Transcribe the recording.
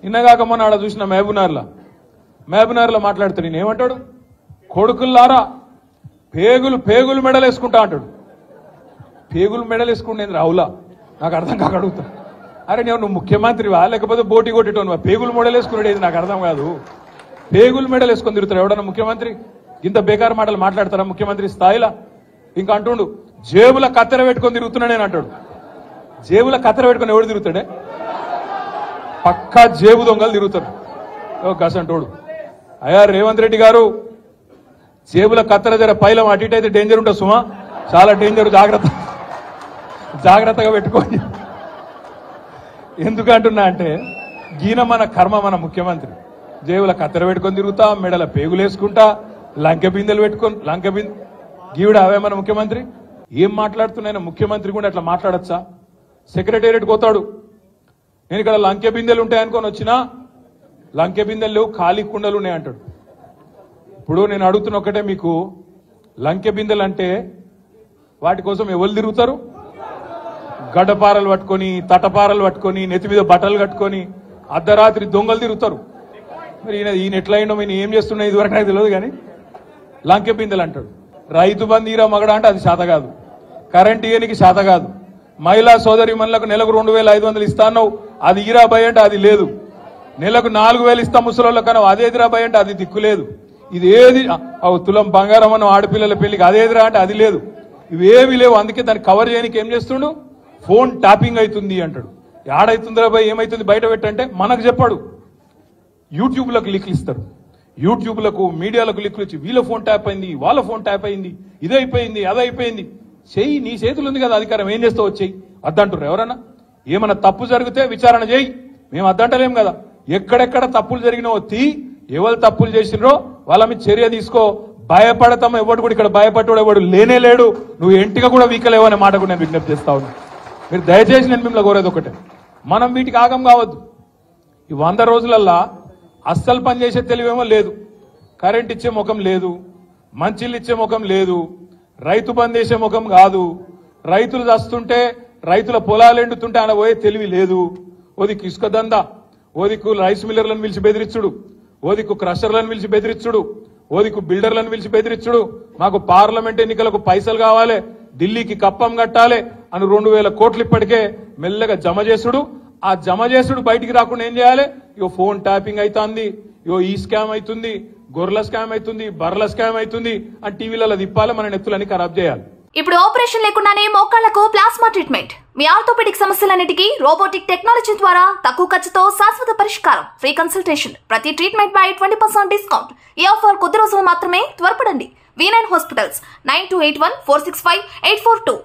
నిన్నగాక మొన్న ఆడ చూసిన మహబూబ్నగర్లో మాట్లాడుతాడు. నేను ఏమంటాడు, కొడుకుల్లారా పేగులు మెడలు వేసుకుంటా అంటాడు. పేగులు మెడలు వేసుకుంటేంది రావులా, నాకు అర్థం కాక అడుగుతా. అరే నువ్వు ముఖ్యమంత్రివా లేకపోతే బోటి కొట్టేటోనువా? పేగులు మెడలు వేసుకునేది నాకు అర్థం కాదు. పేగులు మెడలు వేసుకొని తిరుగుతారు ఎవడన్నా ముఖ్యమంత్రి? ఇంత బేకారు మాటలు మాట్లాడతారా ముఖ్యమంత్రి స్థాయిలో? ఇంకా అంటుండు జేబుల కత్తెర పెట్టుకొని తిరుగుతున్నా నేను అంటాడు. జేబుల కత్తెర పెట్టుకొని ఎవడు తిరుగుతాడే? పక్కా జేబు దొంగలు తిరుగుతారు. గసంటోడు అయ్యా రేవంత్ రెడ్డి గారు, జేబుల కత్తెర జర పైలం అటు ఇటు అయితే డేంజర్ ఉంటుంది సుమా, చాలా డేంజర్, జాగ్రత్తగా పెట్టుకోండి. ఎందుకంటున్నా అంటే గీన మన కర్మ, మన ముఖ్యమంత్రి జేబుల కత్తెర పెట్టుకొని తిరుగుతా, మెడల పేగులు వేసుకుంటా, లంకె బిందెలు పెట్టుకొని గీవిడ అవే మన ముఖ్యమంత్రి. ఏం మాట్లాడుతున్నాయన ముఖ్యమంత్రి కూడా అట్లా మాట్లాడచ్చా? సెక్రటేరియట్ పోతాడు, నేను ఇక్కడ లంకె బిందెలు ఉంటాయనుకొని వచ్చినా లంకె బిందెలు లేవు, ఖాళీ కుండలు ఉన్నాయి అంటాడు. ఇప్పుడు నేను అడుగుతున్న ఒకటే, మీకు లంకె బిందెలు అంటే వాటి కోసం ఎవరు తిరుగుతారు? గడ్డపారలు పట్టుకొని, తటపారలు పట్టుకొని, నెత్తి మీద బట్టలు కట్టుకొని అర్ధరాత్రి దొంగలు తిరుగుతారు. మరి ఈయన ఎట్లా అయినా ఈయన ఏం చేస్తున్నా ఇదివరకు నాకు తెలియదు. కానీ లంకె బిందెలు అంటాడు. రైతు బంధు ఈరా మగడ అంటే అది శాత కాదు, కరెంట్ ఇయనికి శాత కాదు, మహిళా సోదరి మనులకు నెలకు 2500 ఇస్తాను అది ఈరా భయ అంటే అది లేదు, నెలకు 4000 ఇస్తా ముసలోళ్ళ కన్నా అదేదిరా భయ అంటే అది దిక్కులేదు, ఇది ఏది తులం బంగారం అన్న ఆడపిల్లల పెళ్లికి అదేదిరా అంటే అది లేదు, ఇవేవి లేవు. అందుకే దాన్ని కవర్ చేయడానికి ఏం చేస్తుండు, ఫోన్ ట్యాపింగ్ అవుతుంది అంటాడు. ఏడైతుందిరా భయ ఏమైతుంది బయట పెట్టంటే మనకు చెప్పాడు. యూట్యూబ్లకు లింకులు ఇస్తారు, యూట్యూబ్లకు మీడియాలకు లింకులు ఇచ్చి వీళ్ళ ఫోన్ ట్యాప్ అయింది, వాళ్ళ ఫోన్ ట్యాప్ అయింది, ఇదైపోయింది అదైపోయింది. చెయ్యి, నీ చేతులు ఉంది కదా అధికారం, ఏం చేస్తావు వచ్చేయి అద్దంటారు ఎవరన్నా? ఏమన్నా తప్పు జరిగితే విచారణ చేయి, మేము అద్దంటలేం కదా. ఎక్కడెక్కడ తప్పులు జరిగినావో ఎవరు తప్పులు చేసినరో వాళ్ళ మీద చర్య తీసుకో. భయపడతాం, ఎవడు కూడా ఇక్కడ భయపడ్డాడు ఎవడు లేనే లేడు. నువ్వు ఎంటిగా కూడా వీకలేవు అనే మాట కూడా నేను విజ్ఞప్తి చేస్తా ఉన్నా. మీరు దయచేసి నేను మిమ్మల్ని కోరేది ఒకటే, మనం వీటికి ఆగం కావద్దు. ఈ 100 రోజులల్లా అస్సలు పనిచేసే తెలివేమో లేదు, కరెంట్ ఇచ్చే ముఖం లేదు, మంచిళ్ళు ఇచ్చే ముఖం లేదు, రైతు బంద్ చేసే ముఖం కాదు, రైతులు చస్తుంటే రైతుల పొలాలు ఎండుతుంటే ఆయన పోయే తెలివి లేదు. ఓదిక్కు ఇసుక దందా, ఓదిక్కు రైస్ మిల్లర్లను పిలిచి బెదిరించుడు, ఓదిక్కు క్రషర్లను పిలిచి బెదిరించుడు, ఓదిక్కు బిల్డర్లను పిలిచి బెదిరించుడు. మాకు పార్లమెంట్ ఎన్నికలకు పైసలు కావాలి, ఢిల్లీకి కప్పం కట్టాలి అని 2000 కోట్లు ఇప్పటికే మెల్లగా జమ చేసుడు. ఆ జమ చేసుడు బయటికి రాకుండా ఏం చేయాలి? ఇగో ఫోన్ ట్యాపింగ్ అవుతుంది, ఇగో ఈ స్కామ్ అవుతుంది, గొర్రెల స్కామ్ అవుతుంది, బర్రెల స్కామ్ అవుతుంది అని టీవీలలో తిప్పాలి, మన నెత్తులని ఖరాబ్ చేయాలి. ఇప్పుడు ఆపరేషన్ లేకుండానే మోకాళ్లకు ప్లాస్మా ట్రీట్మెంట్. మీ ఆర్థోపెడిక్ సమస్యలన్నిటికీ రోబోటిక్ టెక్నాలజీ ద్వారా తక్కువ ఖర్చుతో శాశ్వత పరిష్కారం. ఫ్రీ కన్సల్టేషన్, ప్రతి ట్రీట్మెంట్ పై 20% డిస్కౌంట్. ఈ ఆఫర్ కొద్ది రోజులు మాత్రమే, త్వరపడండి. V9 hospitals 9281465842.